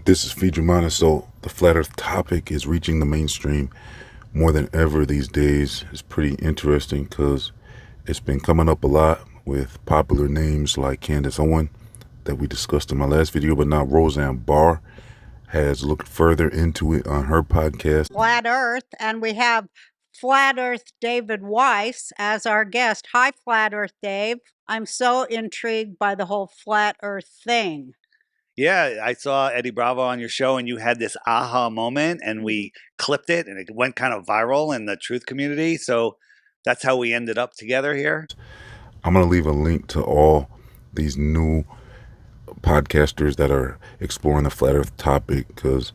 This is Feedramana. So the flat earth topic is reaching the mainstream more than ever these days. It's pretty interesting because it's been coming up a lot with popular names like Candace Owen that we discussed in my last video, but now Roseanne Barr has looked further into it on her podcast. Flat Earth, and we have Flat Earth David Weiss as our guest. Hi, Flat Earth Dave. I'm so intrigued by the whole Flat Earth thing. Yeah, I saw Eddie Bravo on your show and you had this aha moment and we clipped it and it went kind of viral in the truth community. So that's how we ended up together here. I'm going to leave a link to all these new podcasters that are exploring the flat earth topic, because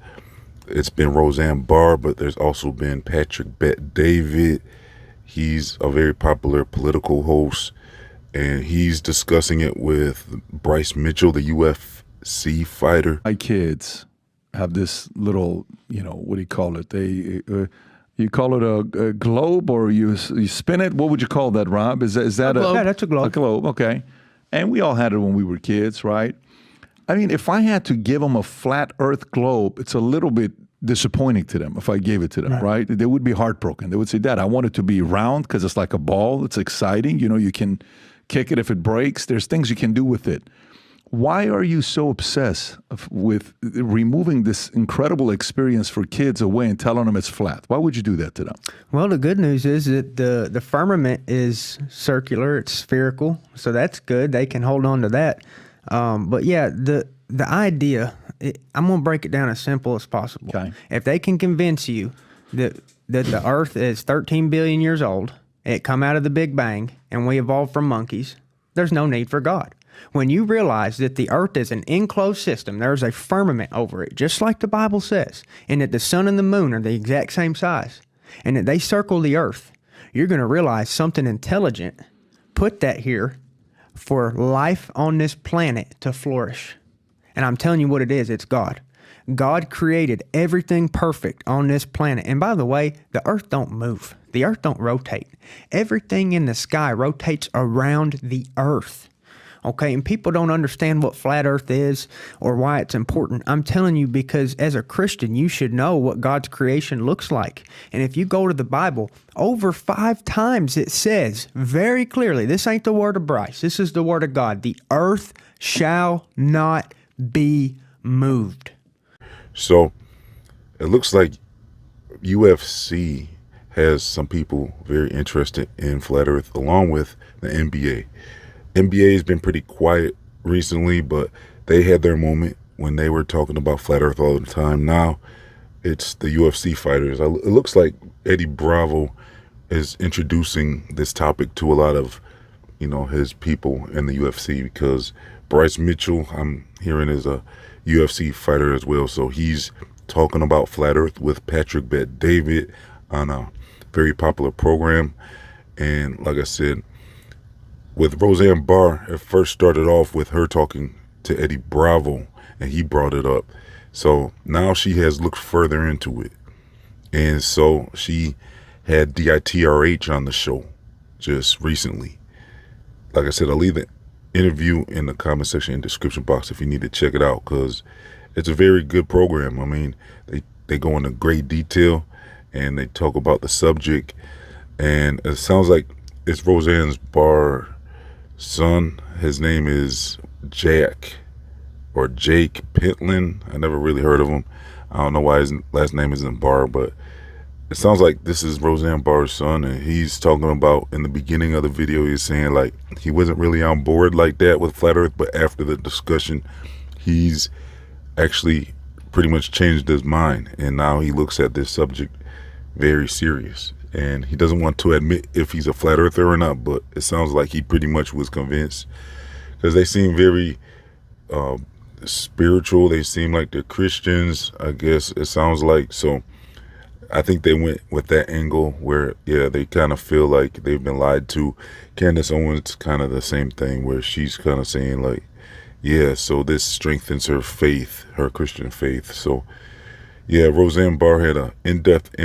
it's been Roseanne Barr, but there's also been Patrick Bet-David. He's a very popular political host, and he's discussing it with Bryce Mitchell, the UFC fighter. My kids have this little, what do you call it? You call it a globe, or you spin it? What would you call that, Rob? Is that a globe? Yeah, that's a globe. A globe, okay. And we all had it when we were kids, right? I mean, if I had to give them a flat earth globe, it's a little bit disappointing to them if I gave it to them, right? They would be heartbroken. They would say, Dad, I want it to be round because it's like a ball. It's exciting. You can kick it if it breaks. There's things you can do with it. Why are you so obsessed with removing this incredible experience for kids away and telling them it's flat? Why would you do that to them? Well, the good news is that the firmament is circular, it's spherical, so that's good. They can hold on to that. But yeah, the idea, I'm going to break it down as simple as possible. Okay. If they can convince you that the Earth is 13 billion years old, it come out of the Big Bang, and we evolved from monkeys, there's no need for God. When you realize that the earth is an enclosed system, there's a firmament over it, just like the Bible says, and that the sun and the moon are the exact same size, and that they circle the earth, you're going to realize something intelligent put that here for life on this planet to flourish. And I'm telling you what it is, it's God. God created everything perfect on this planet. And by the way, the earth don't move. The earth don't rotate. Everything in the sky rotates around the earth. Okay, and people don't understand what flat earth is or why it's important. I'm telling you because as a Christian, you should know what God's creation looks like. And if you go to the Bible, over 5 times it says very clearly, this ain't the word of Bryce, this is the word of God, the earth shall not be moved. So it looks like UFC has some people very interested in flat earth, along with the NBA. NBA has been pretty quiet recently, but they had their moment when they were talking about flat earth all the time. Now it's the UFC fighters. It looks like Eddie Bravo is introducing this topic to a lot of, his people in the UFC, because Bryce Mitchell, I'm hearing, is a UFC fighter as well. So he's talking about flat earth with Patrick Bet-David on a very popular program. And like I said, with Roseanne Barr, it first started off with her talking to Eddie Bravo, and he brought it up. So now she has looked further into it. And so she had DITRH on the show just recently. Like I said, I'll leave the interview in the comment section and description box if you need to check it out, because it's a very good program. I mean, they go into great detail and they talk about the subject. And it sounds like it's Roseanne Barr's son. His name is Jake Pentland. I never really heard of him. I don't know why his last name isn't Barr, but it sounds like this is Roseanne Barr's son, and he's talking about, in the beginning of the video, he's saying like he wasn't really on board like that with flat earth, but after the discussion, he's actually pretty much changed his mind, and now he looks at this subject very serious. And he doesn't want to admit if he's a flat earther or not, but it sounds like he pretty much was convinced, because they seem very spiritual. They seem like they're Christians, I guess it sounds like. So I think they went with that angle where, yeah, they kind of feel like they've been lied to. Candace Owens, kind of the same thing, where she's kind of saying like, yeah, so this strengthens her faith, her Christian faith. So yeah, Roseanne Barr had an in-depth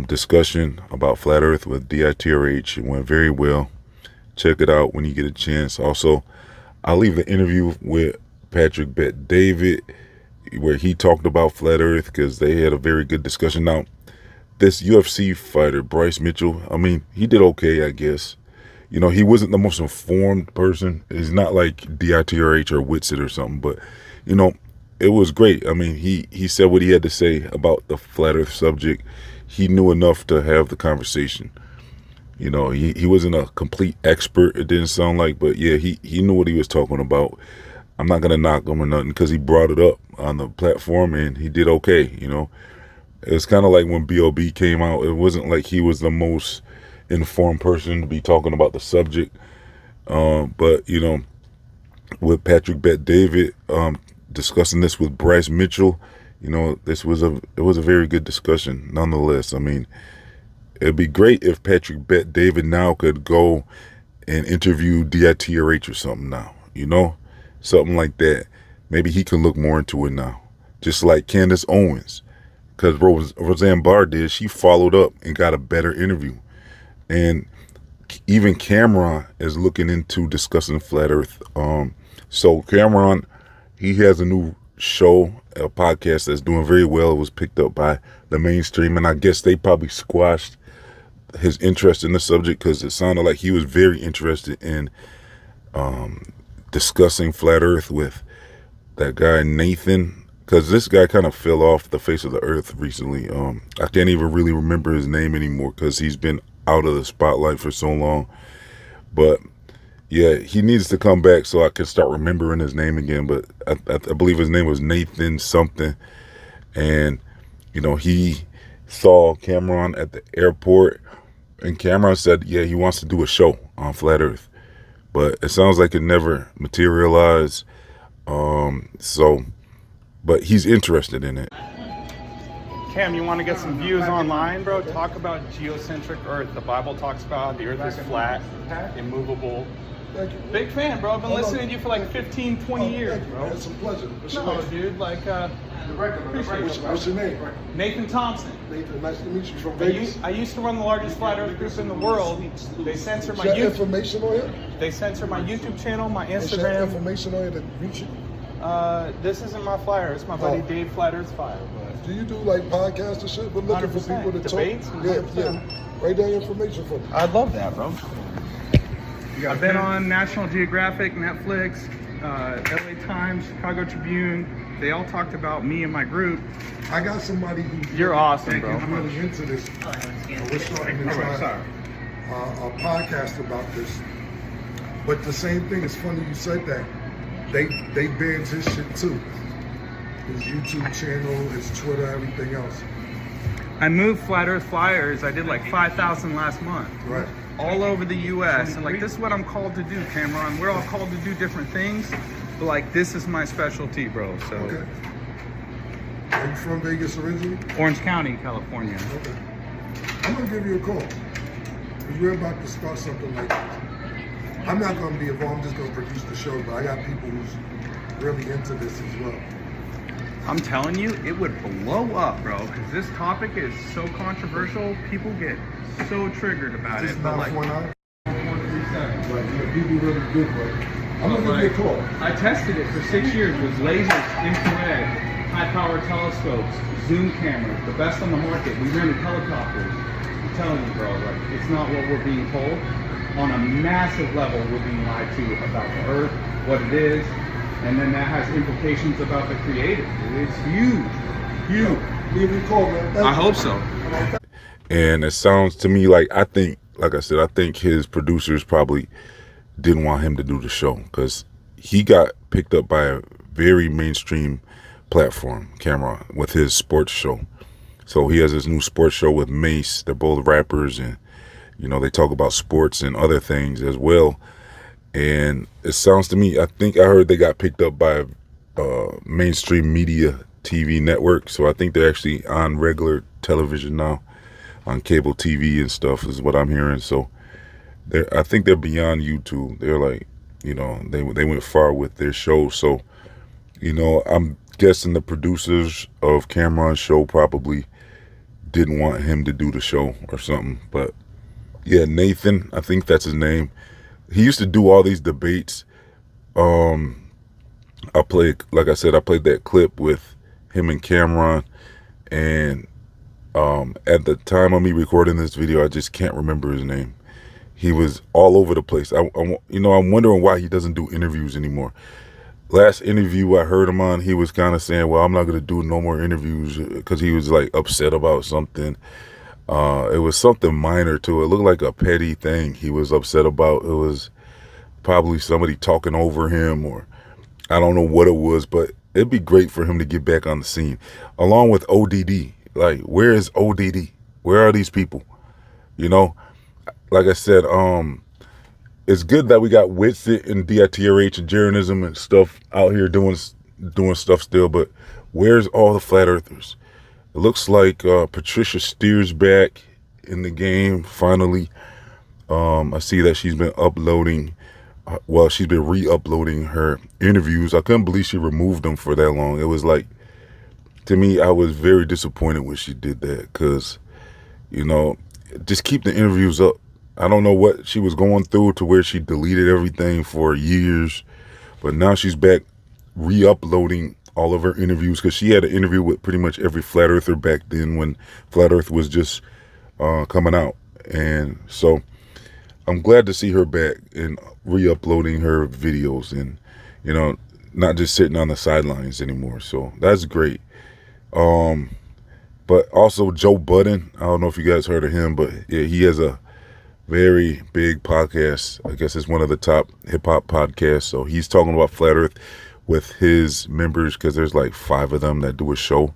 discussion about flat earth with DITRH. It went very well. Check it out when you get a chance. Also, I'll leave the interview with Patrick Bet-David. where he talked about flat Earth because they had a very good discussion. Now, this UFC fighter, Bryce Mitchell, I mean, he did okay, I guess. You know, he wasn't the most informed person. He's not like DITRH or Witsit or something, but, you know, it was great. I mean, he said what he had to say about the flat Earth subject. He knew enough to have the conversation. You know, he wasn't a complete expert, it didn't sound like, but yeah, he knew what he was talking about. I'm not going to knock him or nothing because he brought it up on the platform and he did okay, you know. It's kind of like when B.O.B. came out. It wasn't like he was the most informed person to be talking about the subject. But, you know, with Patrick Bet-David discussing this with Bryce Mitchell, you know, it was a very good discussion nonetheless. I mean, it'd be great if Patrick Bet-David now could go and interview DITRH or something now, you know, something like that. Maybe he can look more into it now, just like Candace Owens. Because Roseanne Barr did, she followed up and got a better interview. And even Cameron is looking into discussing flat Earth. So Cameron, he has a new show, a podcast that's doing very well. It was picked up by the mainstream, and I guess they probably squashed his interest in the subject because it sounded like he was very interested in discussing flat Earth with that guy Nathan. Because this guy kind of fell off the face of the earth recently. I can't even really remember his name anymore because he's been out of the spotlight for so long. But yeah, he needs to come back so I can start remembering his name again. But I believe his name was Nathan something. And, you know, he saw Cameron at the airport. And Cameron said, yeah, he wants to do a show on flat Earth. But it sounds like it never materialized. But he's interested in it. Cam, you want to get some views online, bro? Talk about geocentric Earth. The Bible talks about the Earth is flat, immovable. Thank you. Big fan, bro. I've been listening to you for like 15, 20 years, bro. It's a pleasure. What's your No, name? dude, like, What's your name? Nathan Thompson. Nathan, nice to meet you. From Vegas. I used to run the largest flat Earth group in the world. They censor Is my that YouTube. information on here? They censor my YouTube channel, my Is that Instagram. information on here that reach you? This isn't my flyer. It's my buddy Dave Flat Earth's flyer. But Do you do like podcasts and shit? We're looking for 100%. people to Debates? talk. Yeah. Write down information for me. I'd love that, bro. I've been on National Geographic, Netflix, LA Times, Chicago Tribune. They all talked about me and my group. I got somebody who's You're awesome, bro. I'm really into this. We're starting to try a podcast about this. But the same thing, it's funny you said that. They banned his shit too. His YouTube channel, his Twitter, everything else. I moved Flat Earth Flyers. I did like 5,000 last month. Right. All over the U.S. And like, this is what I'm called to do, Cameron. We're all called to do different things. But like, this is my specialty, bro. So, Okay. Are you from Vegas originally? Orange County, California. Okay. I'm gonna give you a call. Because we're about to start something like this. I'm not gonna be involved, I'm just gonna produce the show, but I got people who's really into this as well. I'm telling you, it would blow up, bro. Because this topic is so controversial. People get so triggered about This it. is But not like, 4.9. Right, yeah, people really good, but I'm gonna give you a call. I tested it for 6 years with lasers, infrared, high-power telescopes, zoom cameras, the best on the market. We rented helicopters. I'm telling you, bro, like, it's not what we're being told. On a massive level, we're being lied to about the Earth, what it is, and then that has implications about the Creator. It's huge, huge. Give me a call, man. Thank I you. hope so. And it sounds to me like I think his producers probably didn't want him to do the show because he got picked up by a very mainstream platform, Cameron, with his sports show. So he has his new sports show with Mace. They're both rappers, and you know they talk about sports and other things as well. And it sounds to me, I think I heard they got picked up by a mainstream media TV network. So I think they're actually on regular television now, on cable TV and stuff is what I'm hearing. So I think they're beyond YouTube. They're like, you know, they went far with their show. So, you know, I'm guessing the producers of Cameron's show probably didn't want him to do the show or something. But yeah, Nathan, I think that's his name. He used to do all these debates. I played that clip with him and Cameron, and at the time of me recording this video, I just can't remember his name. He was all over the place. I'm wondering why he doesn't do interviews anymore. Last interview I heard him on, he was kind of saying, well, I'm not going to do no more interviews because he was like upset about something. It was something minor too. It looked like a petty thing he was upset about. It was probably somebody talking over him, or I don't know what it was, but it'd be great for him to get back on the scene along with ODD. Like, where is ODD? Where are these people? You know, like I said, it's good that we got Witsit and DITRH and Jeranism and stuff out here doing stuff still, but where's all the flat earthers? It looks like Patricia Steer's back in the game finally. I see that she's been uploading, she's been re-uploading her interviews. I couldn't believe she removed them for that long. It was like, to me, I was very disappointed when she did that, because, you know, just keep the interviews up. I don't know what she was going through to where she deleted everything for years, but now she's back re-uploading all of her interviews, because she had an interview with pretty much every flat earther back then when flat earth was just coming out. And so I'm glad to see her back and re-uploading her videos, and, you know, not just sitting on the sidelines anymore. So that's great. But also Joe Budden, I don't know if you guys heard of him, but yeah, he has a very big podcast. I guess it's one of the top hip-hop podcasts. So he's talking about flat earth with his members, because there's like 5 of them that do a show,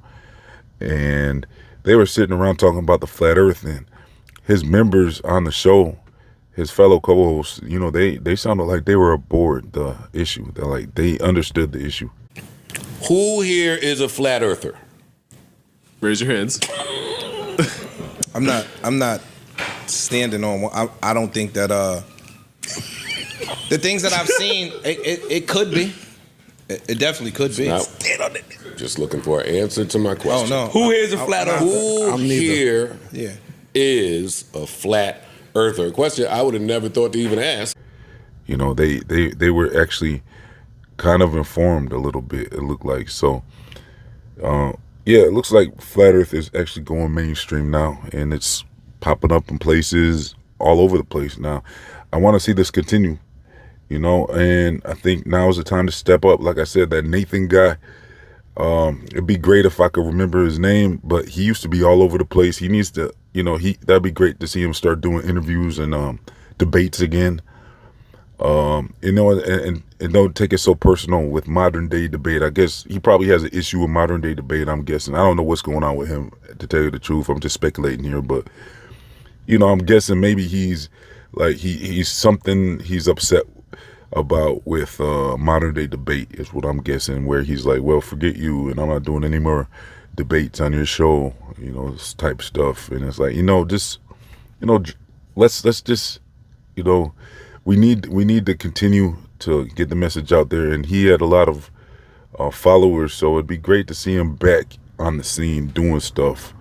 and they were sitting around talking about the flat earth, and his members on the show, his fellow co-hosts, you know, they sounded like they were aboard the issue. They're like, they understood the issue. Who here is a flat earther? Raise your hands. I'm not standing on one. I don't think that the things that I've seen, it could be. It definitely could be. Just looking for an answer to my question. Oh no. Who here is a flat earther? Who here Yeah. is a flat earther? A question I would have never thought to even ask. You know, they were actually kind of informed a little bit, it looked like. So yeah, it looks like flat earth is actually going mainstream now, and it's popping up in places all over the place now. I want to see this continue, you know, and I think now is the time to step up. Like I said, that Nathan guy, it'd be great if I could remember his name, but he used to be all over the place. He needs to, you know, that'd be great to see him start doing interviews and debates again. You know, and don't take it so personal with modern day debate. I guess he probably has an issue with modern day debate, I'm guessing. I don't know what's going on with him, to tell you the truth. I'm just speculating here, but, you know, I'm guessing maybe he's like, he's something he's upset about with modern day debate is what I'm guessing, where he's like, well, forget you, and I'm not doing any more debates on your show, you know, this type stuff. And it's like, you know, just, you know, let's just, you know, we need to continue to get the message out there. And he had a lot of followers, so it'd be great to see him back on the scene doing stuff.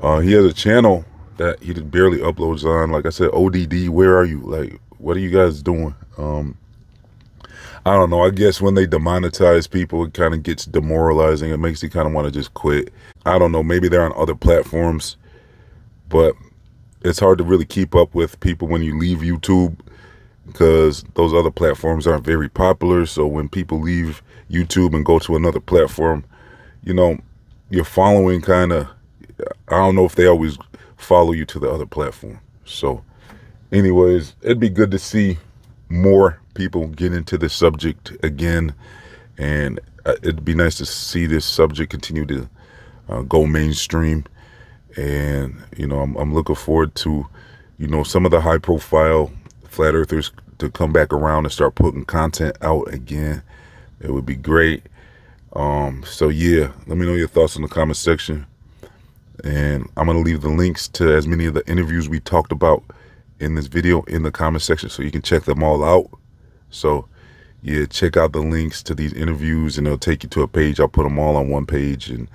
He has a channel that he barely uploads on. Like I said, ODD, where are you? Like, what are you guys doing? I don't know. I guess when they demonetize people, it kind of gets demoralizing. It makes you kind of want to just quit. I don't know. Maybe they're on other platforms, but it's hard to really keep up with people when you leave YouTube, because those other platforms aren't very popular. So when people leave YouTube and go to another platform, you know, your following kind of, I don't know if they always follow you to the other platform. So anyways, it'd be good to see more people get into this subject again, and it'd be nice to see this subject continue to go mainstream. And, you know, I'm looking forward to, you know, some of the high profile flat earthers to come back around and start putting content out again. It would be great. So yeah, let me know your thoughts in the comment section, and I'm gonna leave the links to as many of the interviews we talked about in this video in the comment section, so you can check them all out. So yeah, check out the links to these interviews, and it'll take you to a page. I'll put them all on one page, and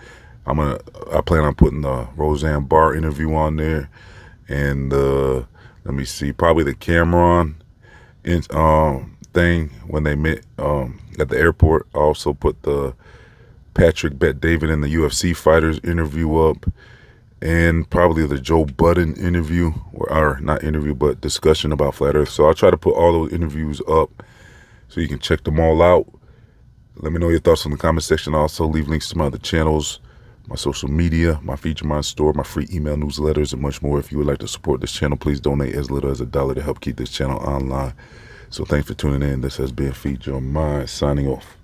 I plan on putting the Roseanne Barr interview on there, and let me see, probably the Cameron thing when they met at the airport. I also put the Patrick Bet David and the UFC fighters interview up, and probably the Joe Budden interview, or not interview, but discussion about Flat Earth. So I'll try to put all those interviews up so you can check them all out. Let me know your thoughts in the comment section. I'll also leave links to my other channels, my social media, my Feature Mind store, my free email newsletters, and much more. If you would like to support this channel, please donate as little as $1 to help keep this channel online. So thanks for tuning in. This has been Feature Mind signing off.